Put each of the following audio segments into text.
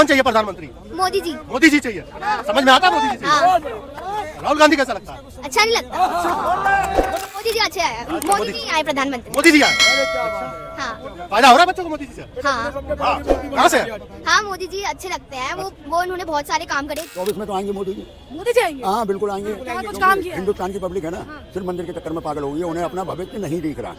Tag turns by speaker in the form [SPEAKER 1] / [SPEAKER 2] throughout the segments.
[SPEAKER 1] कौन चाहिए प्रधानमंत्री?
[SPEAKER 2] मोदी जी।
[SPEAKER 1] मोदी जी चाहिए। समझ में आता है मोदी जी चाहिए? राहुल गांधी कैसा लगता है?
[SPEAKER 2] अच्छा नहीं लगता। मोदी जी अच्छे आए। मोदी जी आए प्रधानमंत्री।
[SPEAKER 1] मोदी जी आए।
[SPEAKER 2] हाँ
[SPEAKER 1] फायदा हो रहा है बच्चों को मोदी जी से?
[SPEAKER 2] हाँ
[SPEAKER 1] कहाँ से?
[SPEAKER 2] हाँ मोदी जी अच्छे लगते हैं। वो उन्होंने बहुत सारे काम करे।
[SPEAKER 3] 24 में तो आएंगे मोदी जी।
[SPEAKER 4] मोदी जी आएंगे।
[SPEAKER 3] हाँ बिल्कुल आएंगे।
[SPEAKER 4] कुछ काम किया है।
[SPEAKER 3] हिंदुस्तान की पब्लिक है ना, सिर्फ मंदिर के चक्कर में पागल हो गई है, उन्हें अपना भविष्य नहीं दिख रहा।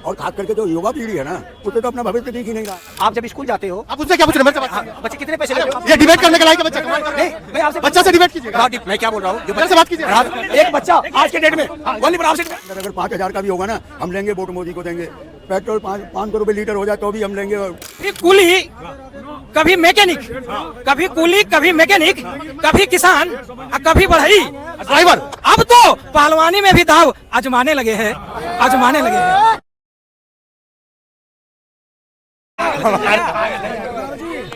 [SPEAKER 3] और खास करके जो युवा पीढ़ी है ना, उसे तो अपना भविष्य दिख ही नहीं रहा।
[SPEAKER 5] आप जब स्कूल जाते हो,
[SPEAKER 1] आप उससे क्या पूछ रहे हैं?
[SPEAKER 5] बच्चे कितने पैसे लेते हो?
[SPEAKER 1] ये डिबेट करने के लायक है बच्चा?
[SPEAKER 5] नहीं, मैं आपसे
[SPEAKER 1] बच्चा से डिबेट कीजिएगा।
[SPEAKER 5] मैं क्या बोल रहा हूँ,
[SPEAKER 1] बच्चे से बात कीजिए।
[SPEAKER 5] एक बच्चा आज के डेट में गोली पर आपसे
[SPEAKER 3] अगर 5,000 का भी होगा ना, हम लेंगे, वोट मोदी को देंगे। पेट्रोल 500 रुपए लीटर हो जाए तो भी हम लेंगे।
[SPEAKER 6] कभी कूली, कभी मैकेनिक, कभी कूली, कभी मैकेनिक, कभी किसान, कभी बढ़ई,
[SPEAKER 1] ड्राइवर।
[SPEAKER 6] अब तो पहलवानी में भी दाव आजमाने लगे हैं, आजमाने लगे हैं।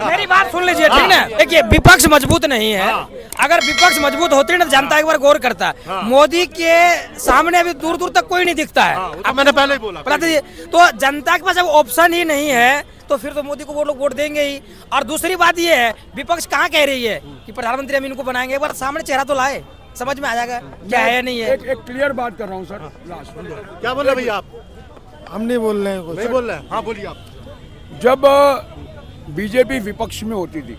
[SPEAKER 6] मेरी बात सुन लीजिए, ठीक ना? देखिए, विपक्ष मजबूत नहीं है। अगर विपक्ष मजबूत होती ना, जनता एक बार गौर करता। मोदी के सामने अभी दूर दूर तक कोई नहीं दिखता है।
[SPEAKER 1] अब मैंने पहले ही बोला।
[SPEAKER 6] तो जनता के पास जब ऑप्शन ही नहीं है तो फिर तो मोदी को वो लोग वोट देंगे ही। और दूसरी बात ये है, विपक्ष कहाँ कह रही है कि प्रधानमंत्री हम इनको बनाएंगे। एक बार सामने चेहरा तो लाए, समझ में आ जाएगा क्या है नहीं है।
[SPEAKER 7] एक क्लियर बात कर रहा हूँ सर।
[SPEAKER 1] क्या बोल रहे भैया आप?
[SPEAKER 7] हम नहीं बोल रहे हैं कुछ।
[SPEAKER 1] नहीं बोल रहे हैं? हाँ बोलिए आप।
[SPEAKER 7] जब बीजेपी विपक्ष में होती थी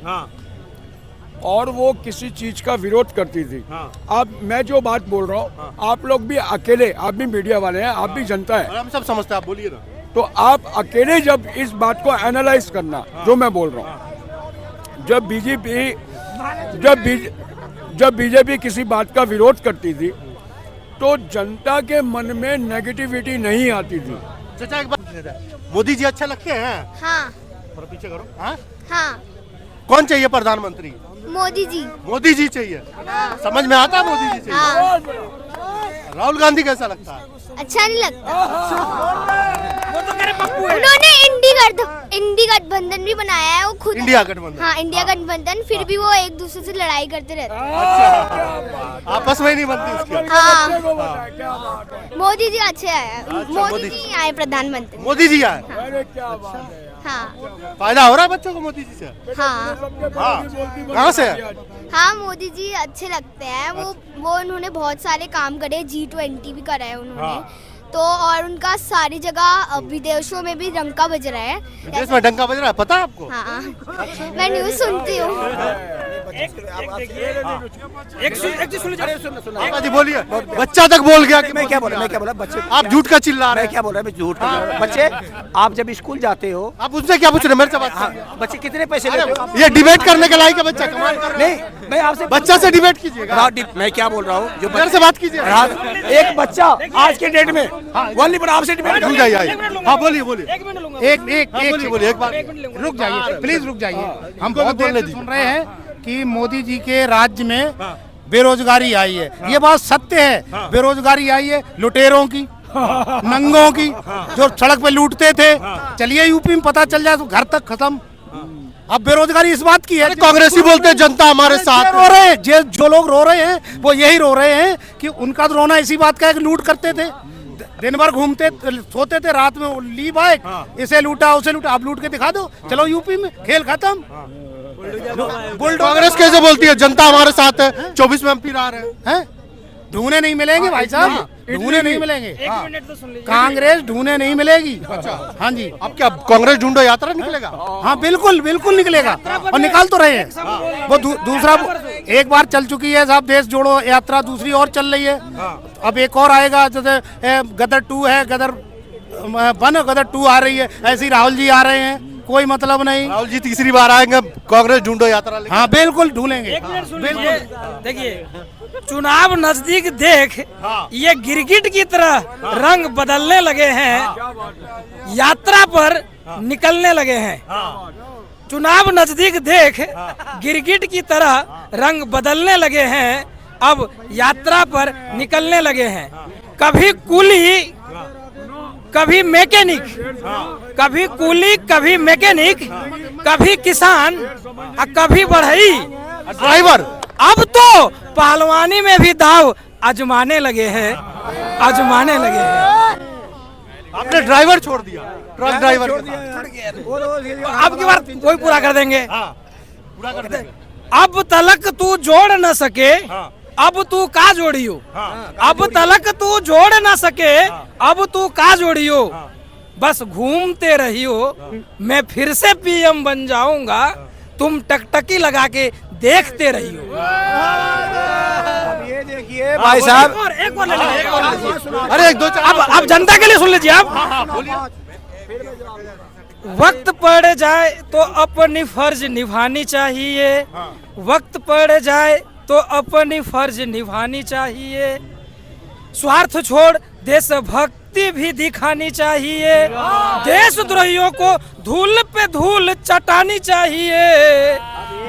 [SPEAKER 7] और वो किसी चीज का विरोध करती थी, अब मैं जो बात बोल रहा हूँ, आप लोग भी अकेले, आप भी मीडिया वाले हैं, आप भी जनता है,
[SPEAKER 1] हम सब समझते हैं, आप बोलिए ना।
[SPEAKER 7] तो आप अकेले जब इस बात को एनालाइज करना जो मैं बोल रहा हूँ। जब बीजेपी किसी बात का विरोध करती थी तो जनता के मन में नेगेटिविटी नहीं आती थी।
[SPEAKER 1] चाचा एक बात, मोदी जी अच्छे लगते हैं?
[SPEAKER 2] हाँ
[SPEAKER 1] थोड़ा पीछे करो। हाँ?
[SPEAKER 2] हाँ
[SPEAKER 1] कौन चाहिए प्रधानमंत्री?
[SPEAKER 2] मोदी जी।
[SPEAKER 1] मोदी जी चाहिए। समझ में आता है मोदी जी चाहिए?
[SPEAKER 2] हाँ
[SPEAKER 1] राहुल गांधी कैसा लगता है?
[SPEAKER 2] अच्छा नहीं लगता।
[SPEAKER 6] वो तो मेरे पप्पू है।
[SPEAKER 2] उन्होंने इंडी गठबंधन भी बनाया है। वो खुद
[SPEAKER 1] इंडिया गठबंधन।
[SPEAKER 2] हाँ इंडिया गठबंधन, फिर भी वो एक दूसरे से लड़ाई करते रहते हैं।
[SPEAKER 1] अच्छा, आपस में ही नहीं बनती उसकी।
[SPEAKER 2] हाँ मोदी जी अच्छे आए। मोदी जी आए प्रधानमंत्री।
[SPEAKER 1] मोदी जी आए।
[SPEAKER 2] हाँ
[SPEAKER 1] फायदा हो रहा है बच्चों को मोदी जी से?
[SPEAKER 2] हाँ
[SPEAKER 1] कहाँ से?
[SPEAKER 2] हाँ मोदी जी अच्छे लगते हैं। वो उन्होंने बहुत सारे काम करे। G20 भी करा है उन्होंने। तो और उनका सारी जगह विदेशों में भी डंका बज रहा है।
[SPEAKER 1] विदेश में डंका बज रहा है, पता है आपको?
[SPEAKER 2] हाँ मैं न्यूज़ सुनती हूँ।
[SPEAKER 1] जी बोलिए। बच्चा तक बोल गया कि
[SPEAKER 5] मैं क्या बोला बच्चे,
[SPEAKER 1] आप झूठ का चिल्ला रहे
[SPEAKER 5] मैं क्या बोल रहा हूँ, मैं झूठ का बोल रहा हूँ। बच्चे, आप जब स्कूल जाते हो,
[SPEAKER 1] आप उससे क्या पूछ रहे हैं? मेरे से बात कीजिए।
[SPEAKER 5] बच्चे कितने पैसे लेते हो?
[SPEAKER 1] ये डिबेट करने के लायक है बच्चा? कमाल कर रहे हैं।
[SPEAKER 5] नहीं, मैं आपसे
[SPEAKER 1] बच्चा से डिबेट कीजिएगा।
[SPEAKER 5] मैं क्या बोल रहा हूँ, जो
[SPEAKER 1] मेरे से बात कीजिए।
[SPEAKER 5] एक बच्चा आज के डेट में गोली पर आपसे डिबेट
[SPEAKER 1] रुक जाइए। हाँ बोलिए बोलिए।
[SPEAKER 7] एक
[SPEAKER 1] बार
[SPEAKER 7] रुक जाइए, प्लीज रुक जाइए। हम बहुत देर से सुन रहे हैं कि मोदी जी के राज्य में बेरोजगारी आई है। ये बात सत्य है। बेरोजगारी आई है लुटेरों की, नंगों की, जो सड़क पे लूटते थे। चलिए यूपी में पता चल जाए तो घर तक खत्म। अब बेरोजगारी इस बात की है,
[SPEAKER 1] कांग्रेसी बोलते हैं जनता हमारे साथ
[SPEAKER 7] रो रहे हैं। जो लोग रो रहे हैं वो यही रो रहे हैं कि उनका तो रोना इसी बात का है कि लूट करते थे, दिन भर घूमते सोते थे, रात में ली बाइक, इसे लूटा उसे लूटा। आप लूट के दिखा दो, चलो यूपी में खेल खत्म।
[SPEAKER 1] कांग्रेस कैसे बोलती है जनता हमारे साथ है? 24 में हम फिर आ रहे हैं।
[SPEAKER 7] ढूंढे नहीं मिलेंगे भाई साहब, ढूंढे नहीं मिलेंगे।
[SPEAKER 6] एक मिनट तो सुन लीजिए।
[SPEAKER 7] कांग्रेस ढूंढे नहीं मिलेगी। हाँ जी।
[SPEAKER 1] अब क्या कांग्रेस ढूंढो यात्रा निकलेगा?
[SPEAKER 7] हाँ बिल्कुल बिल्कुल निकलेगा, और निकाल तो रहे हैं। वो दूसरा एक बार चल चुकी है साहब, देश जोड़ो यात्रा, दूसरी और चल रही है। अब एक और आएगा, जैसे गदर 2 है, गदर 1, गदर 2 आ रही है। ऐसे ही राहुल जी आ रहे हैं, कोई मतलब नहीं।
[SPEAKER 1] राहुल जी तीसरी बार आएंगे, कांग्रेस ढूंढो यात्रा।
[SPEAKER 7] हाँ बिल्कुल ढूंढेंगे।
[SPEAKER 6] एक मिनट सुन लीजिए। देखिए, चुनाव नजदीक देख ये गिरगिट की तरह रंग बदलने लगे हैं, यात्रा पर निकलने लगे हैं। चुनाव नजदीक देख गिरगिट की तरह रंग बदलने लगे हैं, अब यात्रा पर निकलने लगे हैं। कभी कूली, कभी मैकेनिक, कभी कूली, कभी मैकेनिक, कभी किसान, कभी बढ़ई,
[SPEAKER 1] ड्राइवर।
[SPEAKER 6] अब तो पहलवानी में भी दाव आजमाने लगे हैं, आजमाने लगे हैं।
[SPEAKER 1] आपने ड्राइवर छोड़ दिया, ट्रक ड्राइवर।
[SPEAKER 6] अब की बार वही पूरा कर देंगे।
[SPEAKER 1] पूरा कर देंगे।
[SPEAKER 6] अब तलक तू जोड़ न सके, अब तू का जोड़ियो। अब तलक तू जोड़ न सके, अब तू का जोड़ियो। बस घूमते रहियो, मैं फिर से पीएम बन जाऊंगा, तुम टकटकी लगा के देखते रहियो।
[SPEAKER 5] अब ये देखिए भाई साहब,
[SPEAKER 6] एक और ले लीजिए।
[SPEAKER 1] अरे एक दो
[SPEAKER 6] अब जनता के लिए सुन लीजिए आप। वक्त पड़ जाए तो अपनी फर्ज निभानी चाहिए, वक्त पड़ जाए तो अपनी फर्ज निभानी चाहिए। स्वार्थ छोड़ देशभक्ति भी दिखानी चाहिए, देशद्रोहियों को धूल पे धूल चटानी चाहिए,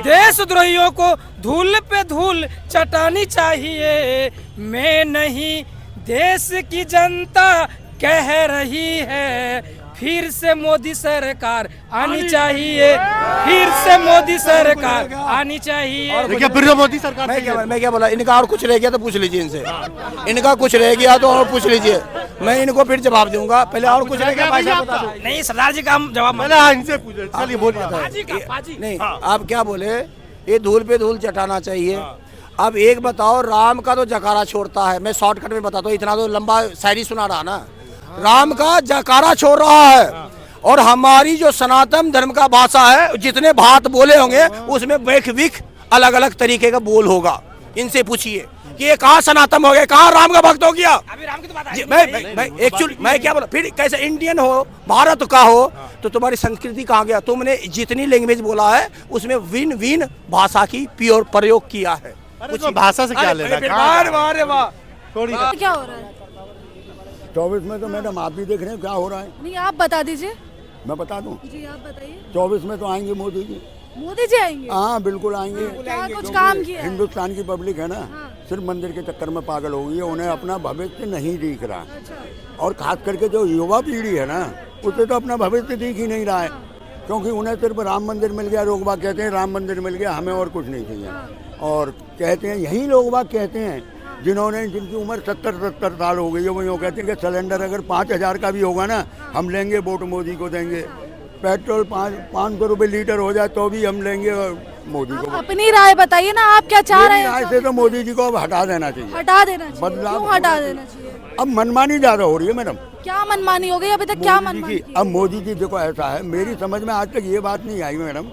[SPEAKER 6] देशद्रोहियों को धूल पे धूल चटानी चाहिए। मैं नहीं देश की जनता कह रही है, फिर से मोदी सरकार आनी चाहिए, फिर से मोदी सरकार आनी चाहिए।
[SPEAKER 1] देखिए फिर से मोदी सरकार
[SPEAKER 5] मैं क्या बोला, इनका और कुछ रह गया तो पूछ लीजिए इनसे, इनका कुछ रह गया तो और पूछ लीजिए, मैं इनको फिर जवाब दूंगा। पहले और कुछ रह गया भाई साहब बता दो।
[SPEAKER 6] नहीं सरदार जी का हम जवाब
[SPEAKER 1] मैंने इनसे पूछा, चलिए बोलिए।
[SPEAKER 5] नहीं आप क्या बोले, ये धूल पे धूल चटाना चाहिए। अब एक बताओ, राम का तो जकारा छोड़ता है, मैं शॉर्टकट में बताता हूँ, इतना तो लंबा शायरी सुना रहा ना। राम का जकारा छोड़ रहा है, और हमारी जो सनातन धर्म का भाषा है, जितने भात बोले होंगे उसमें वेख विख अलग अलग तरीके का बोल होगा। इनसे पूछिए कि ये कहाँ सनातन हो गया, कहाँ राम का भक्त हो गया।
[SPEAKER 6] अभी राम की तो बात आई।
[SPEAKER 5] मैं एक्चुअली मैं क्या बोला, फिर कैसे इंडियन हो, भारत का हो, तो तुम्हारी संस्कृति कहाँ गया। तुमने जितनी लैंग्वेज बोला है उसमें विन विन भाषा की प्योर प्रयोग किया है।
[SPEAKER 1] कुछ भाषा से क्या लेना।
[SPEAKER 4] क्या हो रहा है?
[SPEAKER 3] 24 में तो मैडम आप भी देख रहे हैं क्या हो रहा है।
[SPEAKER 4] नहीं आप बता दीजिए।
[SPEAKER 3] मैं बता दूं,
[SPEAKER 4] जी आप बताइए।
[SPEAKER 3] 24 में तो आएंगे मोदी जी।
[SPEAKER 4] मोदी जी आएंगे?
[SPEAKER 3] हाँ बिल्कुल आएंगे।
[SPEAKER 4] क्या कुछ
[SPEAKER 3] क्योंकि
[SPEAKER 4] काम किया है?
[SPEAKER 3] हिंदुस्तान की पब्लिक है ना, सिर्फ मंदिर के चक्कर में पागल हो गई है, उन्हें अपना भविष्य नहीं दिख रहा। और खास करके जो युवा पीढ़ी है ना, उसे तो अपना भविष्य दिख ही नहीं रहा है, क्योंकि उन्हें सिर्फ राम मंदिर मिल गया। लोग बाग कहते हैं राम मंदिर मिल गया, हमें और कुछ नहीं चाहिए। और कहते हैं, यही लोग बाग कहते हैं जिन्होंने, जिनकी उम्र 70-70 साल हो गई है, वो यूँ कहते हैं कि सिलेंडर अगर 5000 का भी होगा ना, हम लेंगे, वोट मोदी को देंगे। पेट्रोल 500 रुपये लीटर हो जाए तो भी हम लेंगे, और मोदी को।
[SPEAKER 4] अपनी राय बताइए ना, आप क्या चाह रहे हैं?
[SPEAKER 3] राय से तो मोदी जी को अब हटा देना चाहिए।
[SPEAKER 4] हटा देना चाहिए?
[SPEAKER 3] बदलाव
[SPEAKER 4] क्यों हटा देना चाहिए?
[SPEAKER 3] अब मनमानी ज्यादा हो रही है मैडम।
[SPEAKER 4] क्या मनमानी हो गई अभी तक? क्या
[SPEAKER 3] मोदी जी
[SPEAKER 4] मनमानी
[SPEAKER 3] की, अब मोदी जी देखो ऐसा है, मेरी समझ में आज तक ये बात नहीं आई मैडम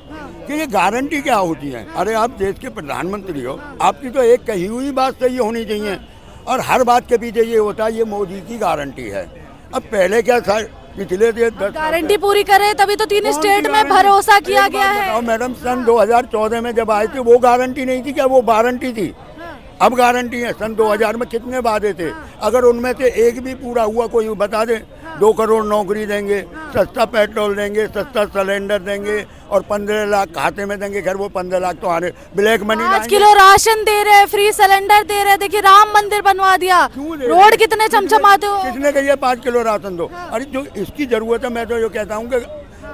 [SPEAKER 3] कि ये गारंटी क्या होती है। अरे आप देश के प्रधानमंत्री हो, आपकी तो एक कही हुई बात सही होनी चाहिए, और हर बात के पीछे ये होता है ये मोदी की गारंटी है। अब पहले क्या था, पिछले 10
[SPEAKER 4] गारंटी पूरी करे तभी तो 3 स्टेट में भरोसा किया गया है।
[SPEAKER 3] मैडम सन 2014 में जब आए थे वो गारंटी नहीं थी क्या, वो वारंटी थी। अब गारंटी है। सन 2000 में कितने वादे थे, अगर उनमें से एक भी पूरा हुआ कोई बता दे। 2 करोड़ नौकरी देंगे, सस्ता पेट्रोल देंगे, सस्ता सिलेंडर देंगे, और 15 लाख खाते में देंगे। खैर वो 15 लाख तो आने, ब्लैक मनी
[SPEAKER 4] 5 किलो राशन दे रहे, फ्री सिलेंडर दे रहे। देखिए राम मंदिर बनवा दिया, रोड कितने चमचमाते हो।
[SPEAKER 3] किसने कही 5 किलो राशन दो। अरे जो इसकी जरूरत है, मैं तो ये कहता हूँ कि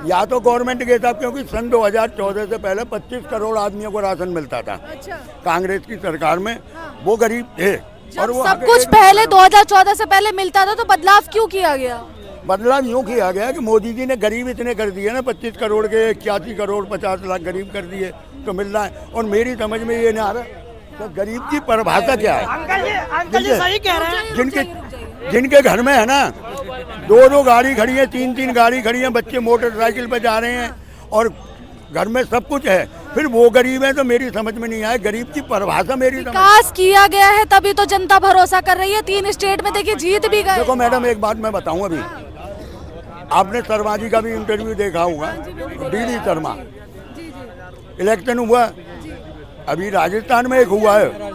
[SPEAKER 3] या तो गवर्नमेंट के हिसाब, क्योंकि सन 2014 से पहले 25 करोड़ आदमियों को राशन मिलता था। कांग्रेस की सरकार में वो गरीब थे, और वो
[SPEAKER 4] सब कुछ पहले 2014 से पहले मिलता था, तो बदलाव क्यों किया गया?
[SPEAKER 3] बदलाव यूँ किया गया कि मोदी जी ने गरीब इतने कर दिए ना, 25 करोड़ के 81 करोड़ 50 लाख गरीब कर दिए, तो मिल रहा है। और मेरी समझ में ये नहीं आ रहा तो गरीब की परिभाषा क्या है।
[SPEAKER 6] अंकल जी सही कह रहे हैं।
[SPEAKER 3] जिनके घर में है ना 2-2 गाड़ी खड़ी है, 3-3 गाड़ी खड़ी है, बच्चे मोटरसाइकिल पे जा रहे हैं, और घर में सब कुछ है, फिर वो गरीब है, तो मेरी समझ में नहीं आया गरीब की परिभाषा। मेरी
[SPEAKER 4] विकास किया गया है तभी तो जनता भरोसा कर रही है। 3 स्टेट में देखिए जीत भी गए।
[SPEAKER 3] देखो मैडम एक बात मैं बताऊं, अभी आपने शर्मा जी का भी इंटरव्यू देखा होगा, डीडी शर्मा। इलेक्शन हुआ अभी राजस्थान में एक हुआ है,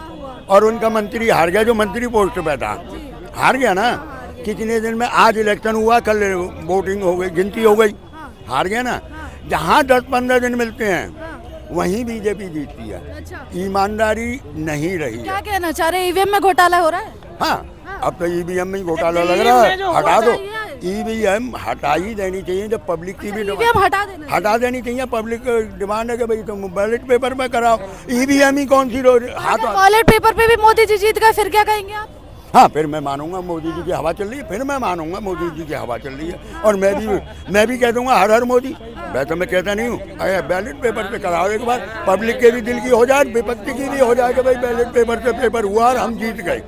[SPEAKER 3] और उनका मंत्री हार गया, जो मंत्री पोस्ट पे था हार गया ना। कितने दिन में, आज इलेक्शन हुआ, कल वोटिंग हो गई, गिनती हो गई, हार गया ना। जहाँ 10-15 दिन मिलते हैं वहीं बीजेपी जीतती है। ईमानदारी नहीं रही है।
[SPEAKER 4] क्या कहना चाह रहे हैं, ईवीएम में घोटाला हो रहा है?
[SPEAKER 3] हाँ, अब तो ईवीएम में घोटाला लग रहा है, हटा दो। ईवीएम हटा ही देनी चाहिए, जब पब्लिक की भी हटा देनी चाहिए। पब्लिक डिमांड है कि भाई तुम बैलेट पेपर पे कराओ, ईवीएम ही कौन सी हाथ।
[SPEAKER 4] बैलेट पेपर पे भी मोदी जी जीत गए, फिर क्या कहेंगे आप?
[SPEAKER 3] हाँ, फिर मैं मानूंगा मोदी जी की हवा चल रही है, फिर मैं मानूंगा मोदी जी की हवा चल रही है। और मैं भी कह दूंगा हर हर मोदी। वैसे मैं कहता नहीं हूँ, अरे बैलेट पेपर पे कराओ एक बार, पब्लिक के भी दिल की हो जाए, विपक्ष की भी हो जाए कि भाई बैलेट पेपर से पेपर हुआ और हम जीत गए।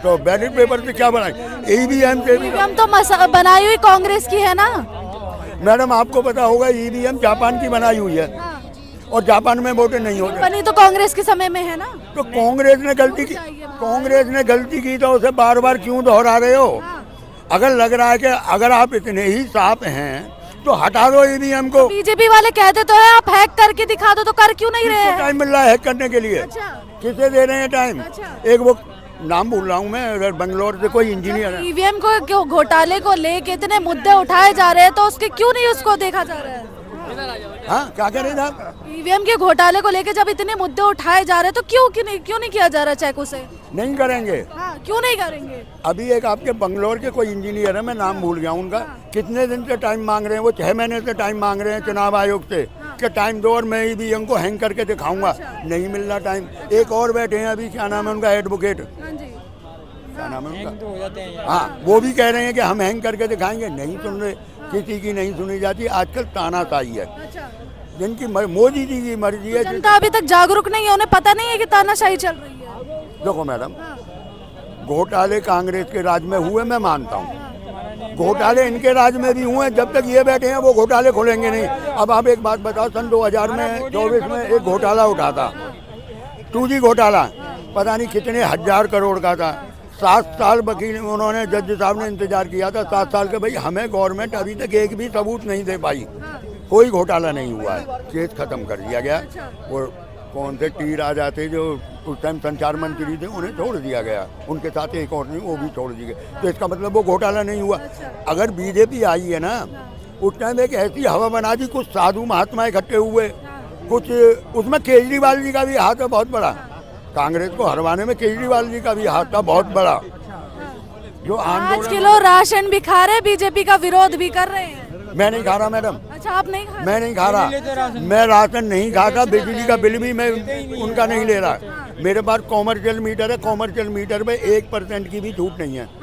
[SPEAKER 3] तो बैलेट पेपर से क्या बनाए, ईवीएम से भी।
[SPEAKER 4] ईवीएम तो बनाई हुई कांग्रेस की है ना
[SPEAKER 3] मैडम, आपको पता होगा ईवीएम जापान की बनाई हुई है और जापान में वोटें नहीं होते।
[SPEAKER 4] बनी तो कांग्रेस के समय में है ना।
[SPEAKER 3] तो कांग्रेस ने गलती की, कांग्रेस ने गलती की तो उसे बार बार क्यों दोहरा रहे हो? अगर लग रहा है कि अगर आप इतने ही साफ हैं तो हटा दो ईवीएम को।
[SPEAKER 4] बीजेपी वाले कहते तो है आप हैक करके दिखा दो, तो कर क्यों नहीं रहे हैं?
[SPEAKER 3] टाइम मिल रहा है हैक करने के लिए। किसे दे रहे हैं टाइम? एक वो नाम भूल रहा हूँ मैं, अगर बंगलोर से कोई इंजीनियर है।
[SPEAKER 4] ईवीएम को क्यों घोटाले को लेके इतने मुद्दे उठाए जा रहे हैं, तो उसके क्यों नहीं उसको देखा जा रहा है?
[SPEAKER 3] हाँ, क्या कह रहे थे आप?
[SPEAKER 4] ईवीएम के घोटाले को लेके जब इतने मुद्दे उठाए जा रहे हैं तो क्यों नहीं किया जा रहा चेक उसे?
[SPEAKER 3] नहीं करेंगे।
[SPEAKER 4] हाँ, क्यों नहीं करेंगे?
[SPEAKER 3] अभी एक आपके बंगलोर के कोई इंजीनियर है, मैं नाम भूल गया उनका, कितने दिन से टाइम मांग रहे हैं वो, 6 महीने से टाइम मांग रहे हैं चुनाव आयोग से कि टाइम दो और मैं ईवीएम को हैंग करके दिखाऊंगा। नहीं मिल रहा टाइम। एक और बैठे हैं अभी, क्या नाम है उनका, एडवोकेट, क्या नाम है उनका? हाँ, वो भी कह रहे हैं कि हम हैंग करके दिखाएंगे। नहीं सुन रहे, किसी की नहीं सुनी जाती। आजकल तानाशाही है, जिनकी मोदी जी की मर्जी है।
[SPEAKER 4] जनता अभी तक जागरूक नहीं है, उन्हें पता नहीं है कि तानाशाही चल रही है।
[SPEAKER 3] देखो मैडम, घोटाले कांग्रेस के राज में हुए, मैं मानता हूँ। घोटाले इनके राज में भी हुए, जब तक ये बैठे हैं वो घोटाले खोलेंगे नहीं। अब आप एक बात बताओ, सन 2024 में एक घोटाला उठा था, 2G घोटाला, पता नहीं कितने 1000 करोड़ का था। 7 साल वकील उन्होंने, जज साहब ने इंतजार किया था 7 साल के। भाई हमें गवर्नमेंट अभी तक एक भी सबूत नहीं दे पाई, कोई घोटाला नहीं हुआ है, केस खत्म कर दिया गया। वो कौन से टी राजा थे जो उस टाइम संचार मंत्री थे, उन्हें छोड़ दिया गया, उनके साथ एक और नहीं, वो भी छोड़ दिए गए। तो इसका मतलब वो घोटाला नहीं हुआ। अगर बीजेपी आई है ना, उस टाइम एक ऐसी हवा बना दी, कुछ साधु महात्मा इकट्ठे हुए, कुछ उसमें केजरीवाल जी का भी हाथ है बहुत बड़ा। कांग्रेस को हरवाने में केजरीवाल जी का भी हाथ था बहुत बड़ा। जो
[SPEAKER 4] 5 किलो राशन भी खा रहे, बीजेपी का विरोध भी कर रहे हैं।
[SPEAKER 3] मैं नहीं खा रहा मैडम।
[SPEAKER 4] अच्छा, आप नहीं खा?
[SPEAKER 3] मैं नहीं खा रहा, मैं राशन नहीं खाता। बिजली का बिल भी मैं उनका नहीं ले रहा। मेरे पास कॉमर्शियल मीटर है, कॉमर्शियल मीटर पे 1% की भी छूट नहीं है।